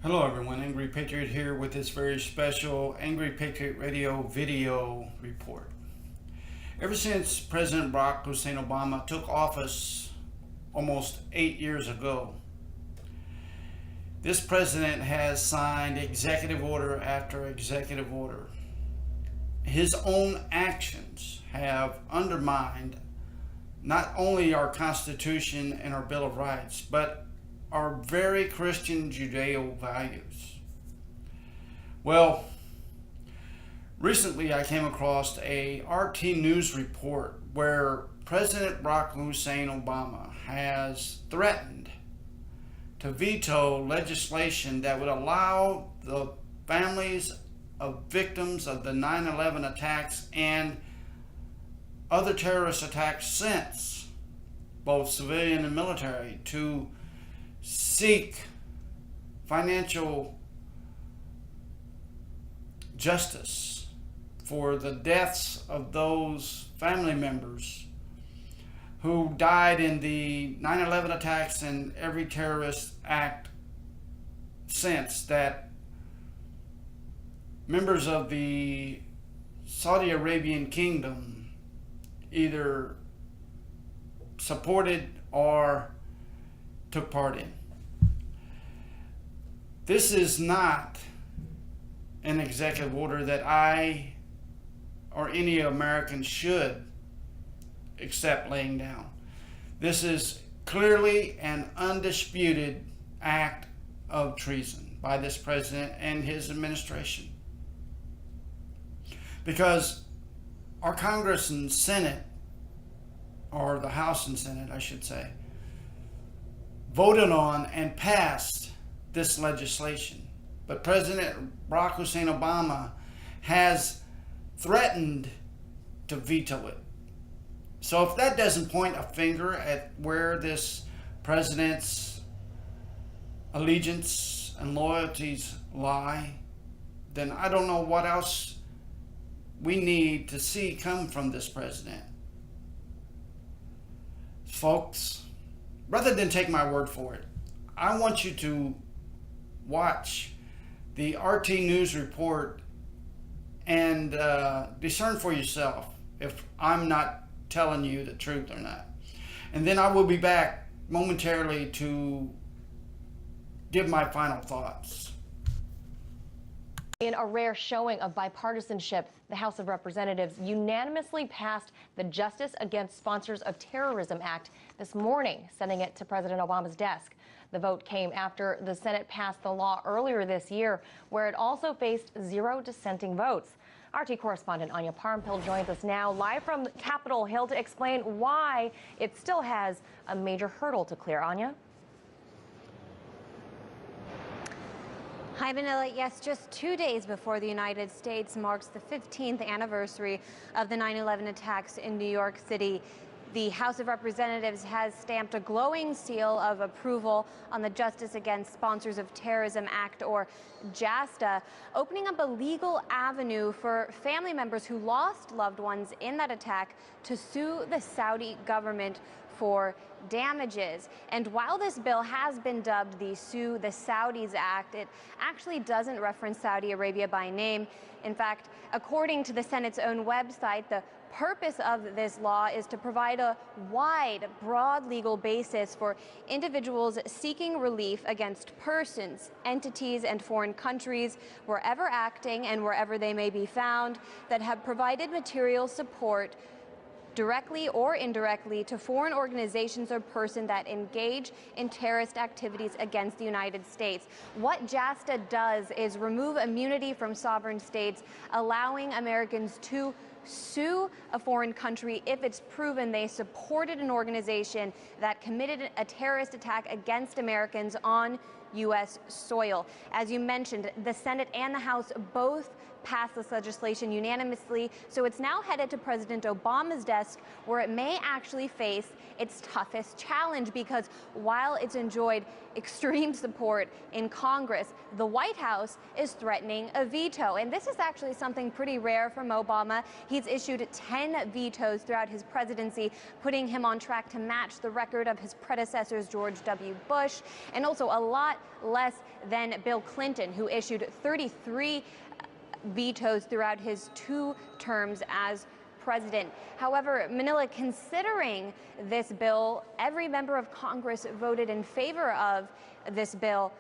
Hello everyone, Angry Patriot here with this very special Angry Patriot Radio video report. Ever since President Barack Hussein Obama took office almost 8 years ago, this president has signed executive order after executive order. His own actions have undermined not only our Constitution and our Bill of Rights, but our very Christian Judeo values. Well, recently I came across a RT News report where President Barack Hussein Obama has threatened to veto legislation that would allow the families of victims of the 9/11 attacks and other terrorist attacks since, both civilian and military, to seek financial justice for the deaths of those family members who died in the 9/11 attacks and every terrorist act since, that members of the Saudi Arabian kingdom either supported or took part in. This is not an executive order that I or any American should accept laying down. This is clearly an undisputed act of treason by this president and his administration. Because our Congress and Senate, or the House and Senate, I should say, voted on and passed this legislation. But President Barack Hussein Obama has threatened to veto it. So if that doesn't point a finger at where this president's allegiance and loyalties lie, then I don't know what else we need to see come from this president. Folks, rather than take my word for it, I want you to watch the RT News report and discern for yourself if I'm not telling you the truth or not. And then I will be back momentarily to give my final thoughts. In a rare showing of bipartisanship, the House of Representatives unanimously passed the Justice Against Sponsors of Terrorism Act this morning, sending it to President Obama's desk. The vote came after the Senate passed the law earlier this year, where it also faced 0 dissenting votes. RT correspondent Anya Parampil joins us now live from Capitol Hill to explain why it still has a major hurdle to clear. Anya? Hi, Vanilla. Yes, just 2 days before the United States marks the 15th anniversary of the 9/11 attacks in New York City, the House of Representatives has stamped a glowing seal of approval on the Justice Against Sponsors of Terrorism Act, or JASTA, opening up a legal avenue for family members who lost loved ones in that attack to sue the Saudi government for damages. And while this bill has been dubbed the Sue the Saudis Act, it actually doesn't reference Saudi Arabia by name. In fact, according to the Senate's own website, the purpose of this law is to provide a wide, broad legal basis for individuals seeking relief against persons, entities, and foreign countries, wherever acting and wherever they may be found, that have provided material support directly or indirectly to foreign organizations or persons that engage in terrorist activities against the United States. What JASTA does is remove immunity from sovereign states, allowing Americans to sue a foreign country if it's proven they supported an organization that committed a terrorist attack against Americans on U.S. soil. As you mentioned, the Senate and the House both passed this legislation unanimously, so it's now headed to President Obama's desk, where it may actually face its toughest challenge, because while it's enjoyed extreme support in Congress, the White House is threatening a veto. And this is actually something pretty rare from Obama. He's issued 10 vetoes throughout his presidency, putting him on track to match the record of his predecessors, George W. Bush, and also a lot less than Bill Clinton, who issued 33 vetoes throughout his 2 terms as president. However, Manila, considering this bill, every member of Congress voted in favor of this bill.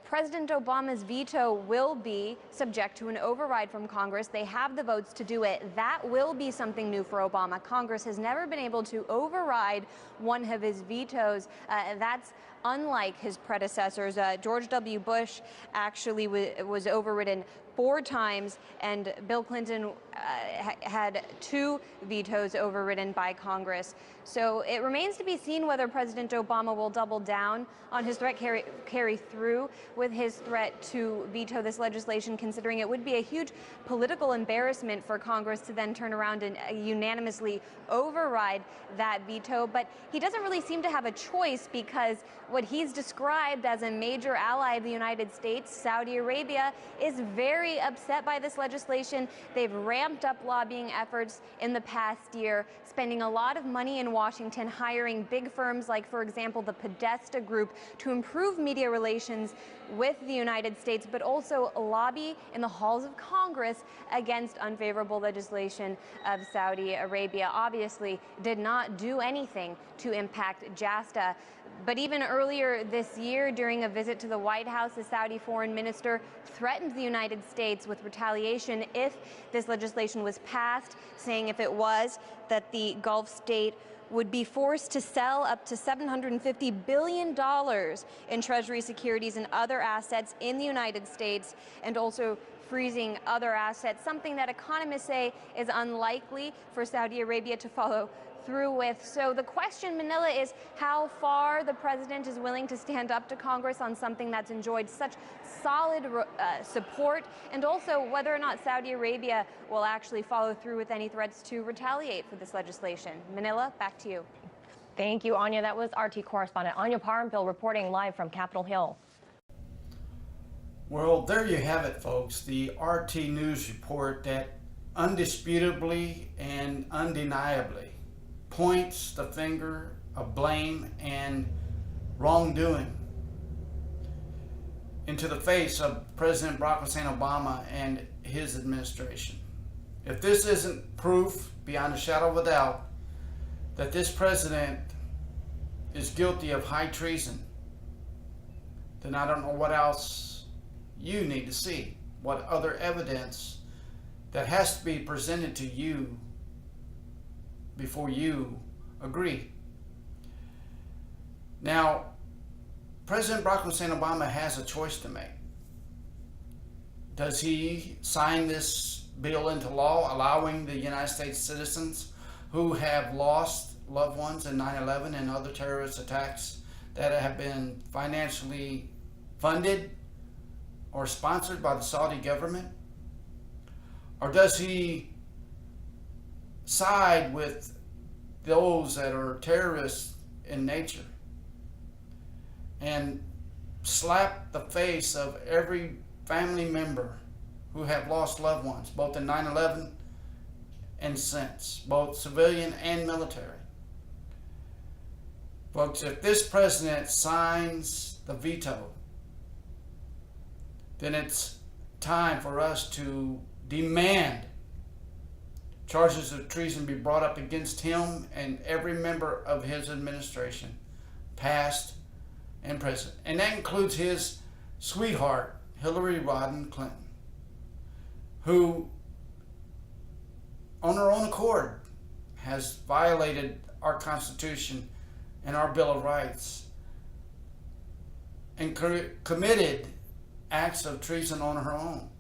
President Obama's veto will be subject to an override from Congress. They have the votes to do it. That will be something new for Obama. Congress has never been able to override one of his vetoes. That's unlike his predecessors. George W. Bush actually was overridden 4 times, and Bill Clinton had 2 vetoes overridden by Congress. So it remains to be seen whether President Obama will double down on his threat, carry through with his threat to veto this legislation, considering it would be a huge political embarrassment for Congress to then turn around and unanimously override that veto. But he doesn't really seem to have a choice, because what he's described as a major ally of the United States, Saudi Arabia, is very upset by this legislation. They've ramped up lobbying efforts in the past year, spending a lot of money in Washington, hiring big firms like, for example, the Podesta Group, to improve media relations with the United States, but also lobby in the halls of Congress against unfavorable legislation of Saudi Arabia. Obviously, did not do anything to impact JASTA. But even earlier this year, during a visit to the White House, the Saudi foreign minister threatened the United States with retaliation if this legislation was passed, saying if it was, that the Gulf state would be forced to sell up to $750 billion in Treasury securities and other assets in the United States, and also freezing other assets, something that economists say is unlikely for Saudi Arabia to follow through with. So the question, Manila, is how far the president is willing to stand up to Congress on something that's enjoyed such solid support, and also whether or not Saudi Arabia will actually follow through with any threats to retaliate for this legislation. Manila, back to you. Thank you, Anya. That was RT correspondent Anya Parampil reporting live from Capitol Hill. Well, there you have it, folks. The RT News report that undisputably and undeniably points the finger of blame and wrongdoing into the face of President Barack Hussein Obama and his administration. If this isn't proof beyond a shadow of a doubt that this president is guilty of high treason, then I don't know what else you need to see, what other evidence that has to be presented to you before you agree. Now, President Barack Hussein Obama has a choice to make. Does he sign this bill into law, allowing the United States citizens who have lost loved ones in 9/11 and other terrorist attacks that have been financially funded or sponsored by the Saudi government? Or does he side with those that are terrorists in nature and slap the face of every family member who have lost loved ones, both in 9/11 and since, both civilian and military? Folks, if this president signs the veto, then it's time for us to demand charges of treason be brought up against him and every member of his administration, past and present. And that includes his sweetheart, Hillary Rodham Clinton, who, on her own accord, has violated our Constitution and our Bill of Rights and committed acts of treason on her own.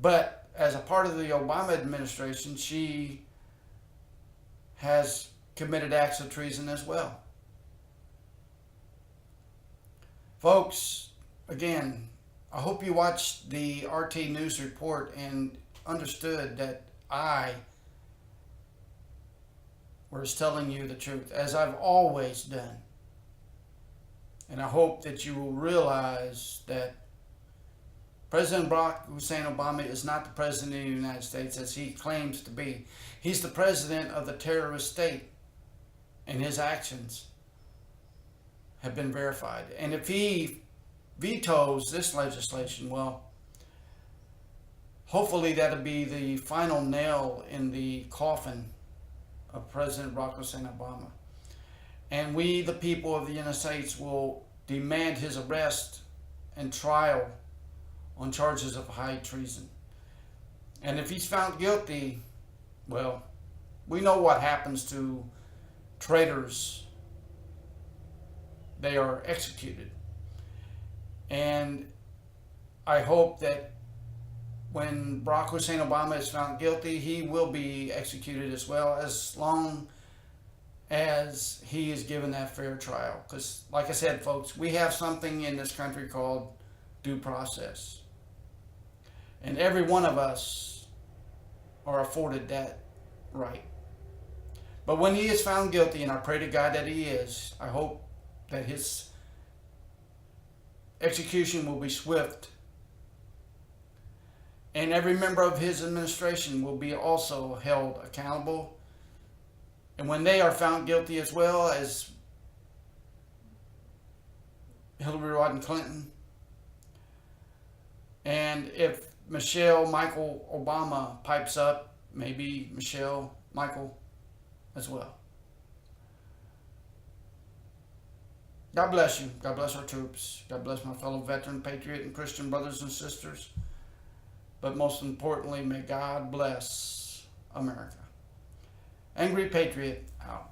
But as a part of the Obama administration, she has committed acts of treason as well. Folks, again, I hope you watched the RT News report and understood that I was telling you the truth, as I've always done. And I hope that you will realize that President Barack Hussein Obama is not the President of the United States as he claims to be. He's the President of the terrorist state, and his actions have been verified. And if he vetoes this legislation, well, hopefully that'll be the final nail in the coffin of President Barack Hussein Obama. And we, the people of the United States, will demand his arrest and trial on charges of high treason. And if he's found guilty, well, we know what happens to traitors. They are executed. And I hope that when Barack Hussein Obama is found guilty, he will be executed as well, as long as he is given that fair trial. Because, like I said, folks, we have something in this country called due process. And every one of us are afforded that right. But when he is found guilty, and I pray to God that he is, I hope that his execution will be swift. And every member of his administration will be also held accountable. And when they are found guilty, as well as Hillary Rodham Clinton, and if Michelle Michael Obama pipes up, maybe Michelle Michael as well. God bless you. God bless our troops. God bless my fellow veteran, patriot, and Christian brothers and sisters. But most importantly, may God bless America. Angry Patriot out.